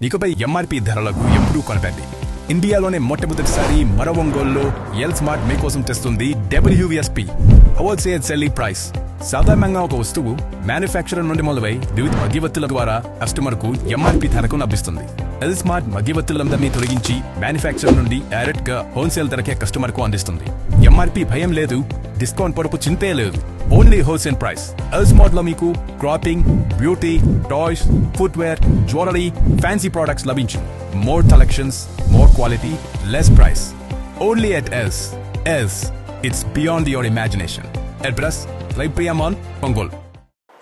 ఇకపై ఎంఆర్పీ ధరలకు ఎప్పుడూ కొనకండి. ఇండియాలోనే మొట్టమొదటిసారి మరో ఒంగోలులో ఎల్ స్మార్ట్ మీకోసం తెస్తుంది WSP హోల్సేల్ సెల్లింగ్ ప్రైస్. సాధారణంగా ఒక వస్తువు మ్యానుఫ్యాక్చరర్ నుండి మొదలై వివిధ మధ్యవర్తుల ద్వారా కస్టమర్ కు ఎంఆర్పీ ధరకు లభిస్తుంది. ఎల్ స్మార్ట్ మధ్యవర్తులందరినీ తొలగించి మ్యానుఫ్యాక్చరర్ నుండి డైరెక్ట్ గా హోల్సేల్ ధరకే కస్టమర్ కు అందిస్తుంది. ఎంఆర్పీ భయం లేదు, డిస్కౌంట్ పొరపు చింతే లేదు. Only wholesale price. L smart లో మీకు clothing, beauty, toys, footwear, jewellery, fancy products లభించు. More collections, more quality, less price. Only at L's. L's, it's beyond your imagination. Address లైప్రియామాన్, ఒంగోలు.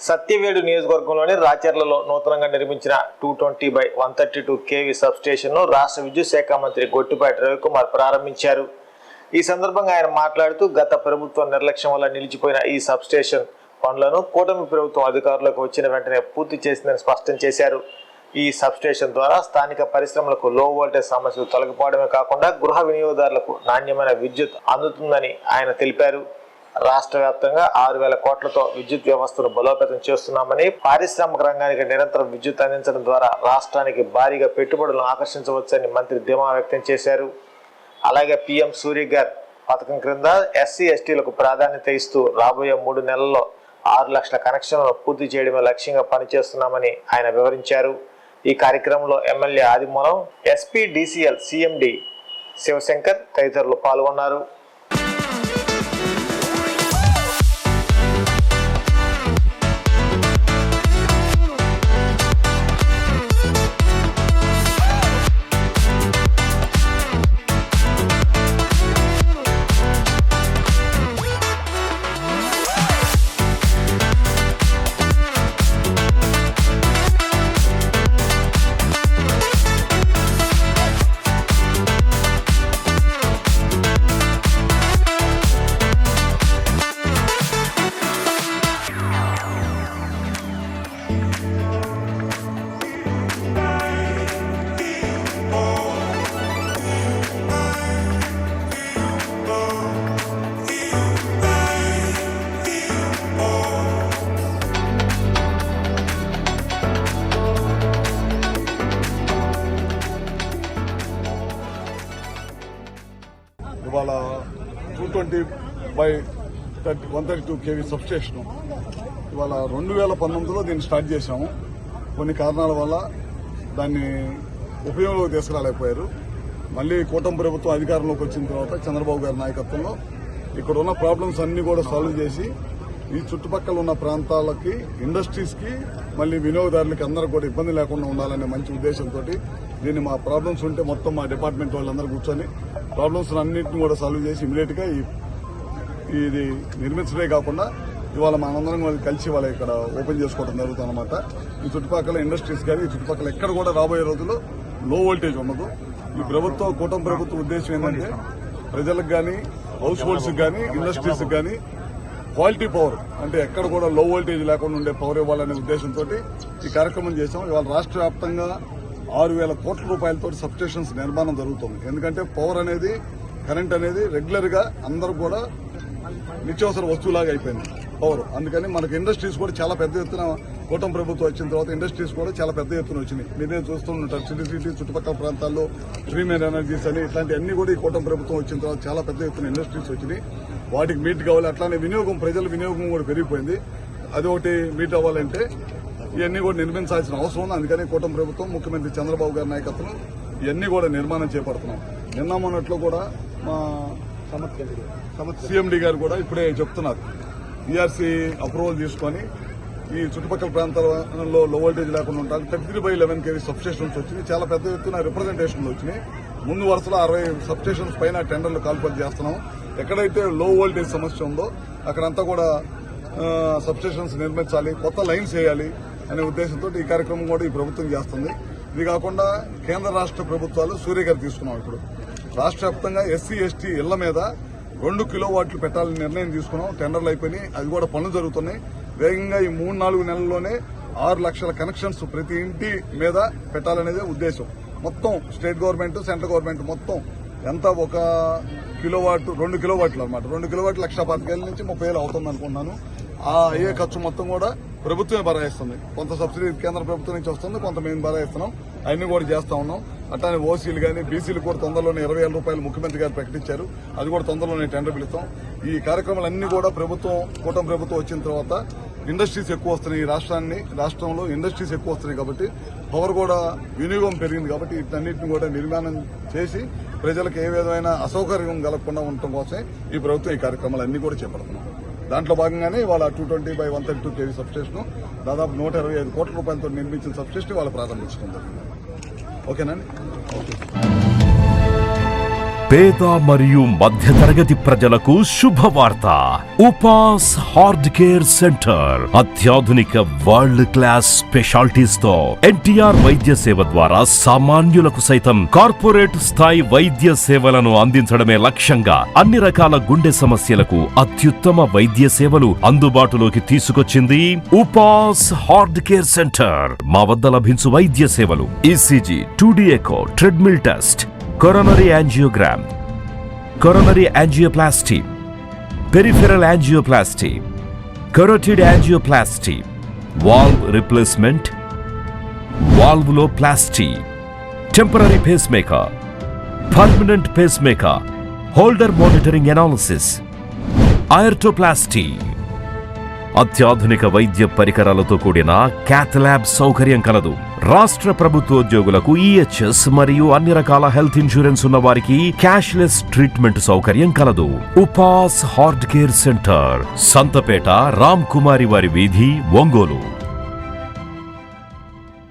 సత్యవేడు నియోజకవర్గంలోని రాచర్లలో నూతనంగా నిర్మించిన 220/132 kV సబ్ స్టేషన్ ను రాష్ట్ర విద్యుత్ శాఖ మంత్రి గొట్టిపాటి రవికుమార్ ప్రారంభించారు. ఈ సందర్భంగా ఆయన మాట్లాడుతూ గత ప్రభుత్వం నిర్లక్ష్యం వల్ల నిలిచిపోయిన ఈ సబ్ స్టేషన్ పనులను కూటమి ప్రభుత్వం అధికారులకు వచ్చిన వెంటనే పూర్తి చేసిందని స్పష్టం చేశారు. ఈ సబ్ స్టేషన్ ద్వారా స్థానిక పరిశ్రమలకు లో వోల్టేజ్ సమస్యలు తొలగిపోవడమే కాకుండా గృహ వినియోగదారులకు నాణ్యమైన విద్యుత్ అందుతుందని ఆయన తెలిపారు. రాష్ట్ర వ్యాప్తంగా 6,000 కోట్లతో విద్యుత్ వ్యవస్థను బలోపేతం చేస్తున్నామని, పారిశ్రామిక రంగానికి నిరంతరం విద్యుత్ అందించడం ద్వారా రాష్ట్రానికి భారీగా పెట్టుబడులను ఆకర్షించవచ్చని మంత్రి ధీమా వ్యక్తం చేశారు. అలాగే PM సూర్యగర్ పథకం క్రింద SC STలకు ప్రాధాన్యత ఇస్తూ రాబోయే 3 నెలల్లో 6 లక్షల కనెక్షన్లను పూర్తి చేయడమే లక్ష్యంగా పనిచేస్తున్నామని ఆయన వివరించారు. ఈ కార్యక్రమంలో ఎమ్మెల్యే ఆదిమూలం, SPDCL CMD శివశంకర్ తదితరులు పాల్గొన్నారు. ఇవాళ 220/132 kV సబ్స్టేషన్ ఇవాళ 2019లో దీన్ని స్టార్ట్ చేశాము. కొన్ని కారణాల వల్ల దాన్ని ఉపయోగంలోకి తీసుకురాలేకపోయారు. మళ్ళీ కూటమి ప్రభుత్వం అధికారంలోకి వచ్చిన తర్వాత చంద్రబాబు గారి నాయకత్వంలో ఇక్కడ ఉన్న ప్రాబ్లమ్స్ అన్ని కూడా సాల్వ్ చేసి ఈ చుట్టుపక్కల ఉన్న ప్రాంతాలకి, ఇండస్ట్రీస్కి, మళ్ళీ వినియోగదారులకి అందరూ కూడా ఇబ్బంది లేకుండా ఉండాలనే మంచి ఉద్దేశంతో దీన్ని మా ప్రాబ్లమ్స్ ఉంటే మొత్తం మా డిపార్ట్మెంట్ వాళ్ళందరూ కూర్చొని ప్రాబ్లమ్స్ అన్నింటినీ కూడా సాల్వ్ చేసి ఇమీడియట్ గా ఇది నిర్మించడే కాకుండా ఇవాళ మనందరం కలిసి వాళ్ళ ఇక్కడ ఓపెన్ చేసుకోవడం జరుగుతుంది అనమాట. ఈ చుట్టుపక్కల ఇండస్ట్రీస్ కానీ ఈ చుట్టుపక్కల ఎక్కడ కూడా రాబోయే రోజుల్లో లో వోల్టేజ్ ఉండదు. ఈ ప్రభుత్వం, కూటమి ప్రభుత్వం ఉద్దేశం ఏంటంటే ప్రజలకు కానీ, హౌస్ హోల్డ్స్ కానీ, ఇండస్ట్రీస్ కానీ క్వాలిటీ పవర్, అంటే ఎక్కడ కూడా లో వోల్టేజ్ లేకుండా ఉండే పవర్ ఇవ్వాలనే ఉద్దేశంతో ఈ కార్యక్రమం చేశాం. ఇవాళ రాష్ట్ర వ్యాప్తంగా 6,000 కోట్ల రూపాయలతో సబ్స్టేషన్స్ నిర్మాణం జరుగుతుంది. ఎందుకంటే పవర్ అనేది, కరెంట్ అనేది రెగ్యులర్ గా అందరూ కూడా నిత్యావసర వస్తువులాగా అయిపోయింది పవర్. అందుకని మనకి ఇండస్ట్రీస్ కూడా చాలా పెద్ద ఎత్తున, కూటమి ప్రభుత్వం వచ్చిన తర్వాత ఇండస్ట్రీస్ కూడా చాలా పెద్ద ఎత్తున వచ్చినాయి. మీరే చూస్తుంటారు, సిటీ చుట్టుపక్కల ప్రాంతాల్లో ప్రీమియర్ ఎనర్జీస్ అని ఇట్లాంటివన్నీ కూడా ఈ కూటమి ప్రభుత్వం వచ్చిన తర్వాత చాలా పెద్ద ఎత్తున ఇండస్ట్రీస్ వచ్చినాయి. వాటికి మీట్ కావాలి. అట్లానే వినియోగం, ప్రజల వినియోగం కూడా పెరిగిపోయింది. అది ఒకటి మీట్ అవ్వాలంటే ఇవన్నీ కూడా నిర్మించాల్సిన అవసరం ఉంది. అందుకని కూటమి ప్రభుత్వం, ముఖ్యమంత్రి చంద్రబాబు గారి నాయకత్వం ఇవన్నీ కూడా నిర్మాణం చేపడుతున్నాం. నిన్న మొన్నట్లో కూడా మా CMD గారు కూడా ఇప్పుడే చెప్తున్నారు, ERC అప్రూవల్ తీసుకొని ఈ చుట్టుపక్కల ప్రాంతాలలో లో వోల్టేజ్ లేకుండా ఉంటారు. 33/11 kV సబ్స్టేషన్స్ వచ్చినాయి. చాలా పెద్ద ఎత్తున రిప్రజెంటేషన్లు వచ్చినాయి. ముందు వరుసలో 60 సబ్స్టేషన్స్ పైన టెండర్లు కాల్పడి చేస్తున్నాం. ఎక్కడైతే లో వోల్టేజ్ సమస్య ఉందో అక్కడంతా కూడా సబ్స్టేషన్స్ నిర్మించాలి, కొత్త లైన్స్ వేయాలి అనే ఉద్దేశంతో ఈ కార్యక్రమం కూడా ఈ ప్రభుత్వం చేస్తుంది. ఇది కాకుండా కేంద్ర రాష్ట్ర ప్రభుత్వాలు సూర్యగారు తీసుకున్నాం. ఇప్పుడు రాష్ట్ర వ్యాప్తంగా SC ST ఇళ్ల మీద 2 కిలోవాట్లు పెట్టాలని నిర్ణయం తీసుకున్నాం. టెండర్లు అయిపోయినాయి, అది కూడా పనులు జరుగుతున్నాయి. వేగంగా ఈ 3-4 నెలల్లోనే 6 లక్షల కనెక్షన్స్ ప్రతి ఇంటి మీద పెట్టాలనేదే ఉద్దేశం. మొత్తం స్టేట్ గవర్నమెంట్, సెంట్రల్ గవర్నమెంట్ మొత్తం ఎంత, 1 కిలోవాట్ 2 కిలోవాట్లు అనమాట. 2 కిలోవాట్లు 1,25,000 నుంచి 30,000 అవుతుంది అనుకుంటున్నాను. ఆ అయ్యే ఖర్చు మొత్తం కూడా ప్రభుత్వమే భరాయిస్తుంది. కొంత సబ్సిడీ కేంద్ర ప్రభుత్వం నుంచి వస్తుంది, కొంత మేము భరాయిస్తున్నాం. అవన్నీ కూడా చేస్తా ఉన్నాం. అట్లానే ఓసీలు కానీ బీసీలు కూడా తొందరలోనే 20,000 రూపాయలు ముఖ్యమంత్రి గారు ప్రకటించారు. అది కూడా తొందరలోనే టెండర్ పిలుస్తాం. ఈ కార్యక్రమాలన్నీ కూడా కూటమి ప్రభుత్వం వచ్చిన తర్వాత ఇండస్ట్రీస్ ఎక్కువ వస్తున్నాయి. రాష్ట్రంలో ఇండస్ట్రీస్ ఎక్కువ వస్తున్నాయి కాబట్టి పవర్ కూడా వినియోగం పెరిగింది కాబట్టి వీటన్నిటిని కూడా నిర్మాణం చేసి ప్రజలకు ఏ విధమైన అసౌకర్యం కలగకుండా ఉండటం కోసమే ఈ ప్రభుత్వం ఈ కార్యక్రమాలన్నీ కూడా చేపడుతున్నాం. దాంట్లో భాగంగానే వాళ్ళ 220/132 kV సబ్స్టేషన్ దాదాపు 125 కోట్ల రూపాయలతో నిర్మించిన సబ్స్టేషన్ వాళ్ళు ప్రారంభించడం జరిగింది. ఓకేనండి. ఓకే. పేద మరియు మధ్యతరగతి ప్రజలకు శుభవార్త. ఉపాస్ హార్ట్ కేర్ సెంటర్ అత్యాధునిక వరల్డ్ క్లాస్ స్పెషాలిటీస్ తో ఎన్టీఆర్ వైద్య సేవ ద్వారా సామాన్యులకు సైతం కార్పొరేట్ స్థాయి వైద్య సేవలను అందించడమే లక్ష్యంగా అన్ని రకాల గుండె సమస్యలకు అత్యుత్తమ వైద్య సేవలు అందుబాటులోకి తీసుకొచ్చింది ఉపాస్ హార్ట్ కేర్ సెంటర్. మా వద్ద లభించు వైద్య సేవలు ECG, 2D echo, treadmill test, coronary angiogram, coronary angioplasty, peripheral angioplasty, carotid angioplasty, valve replacement, valvuloplasty, temporary pacemaker, permanent pacemaker, holder monitoring analysis, aortoplasty. అత్యాధునిక వైద్య పరికరాలతో కూడిన క్యాథ్ ల్యాబ్ సౌకర్యం కలదు. రాష్ట్ర ప్రభుత్వోద్యోగులకు ఈహెచ్ఎస్ మరియు అన్ని రకాల హెల్త్ ఇన్సూరెన్స్ ఉన్న వారికి క్యాష్లెస్ ట్రీట్మెంట్ సౌకర్యం కలదు. ఉపాస్ heart care centre, Santhapeta, Ram Kumari వారి వీధి, ఒంగోలు.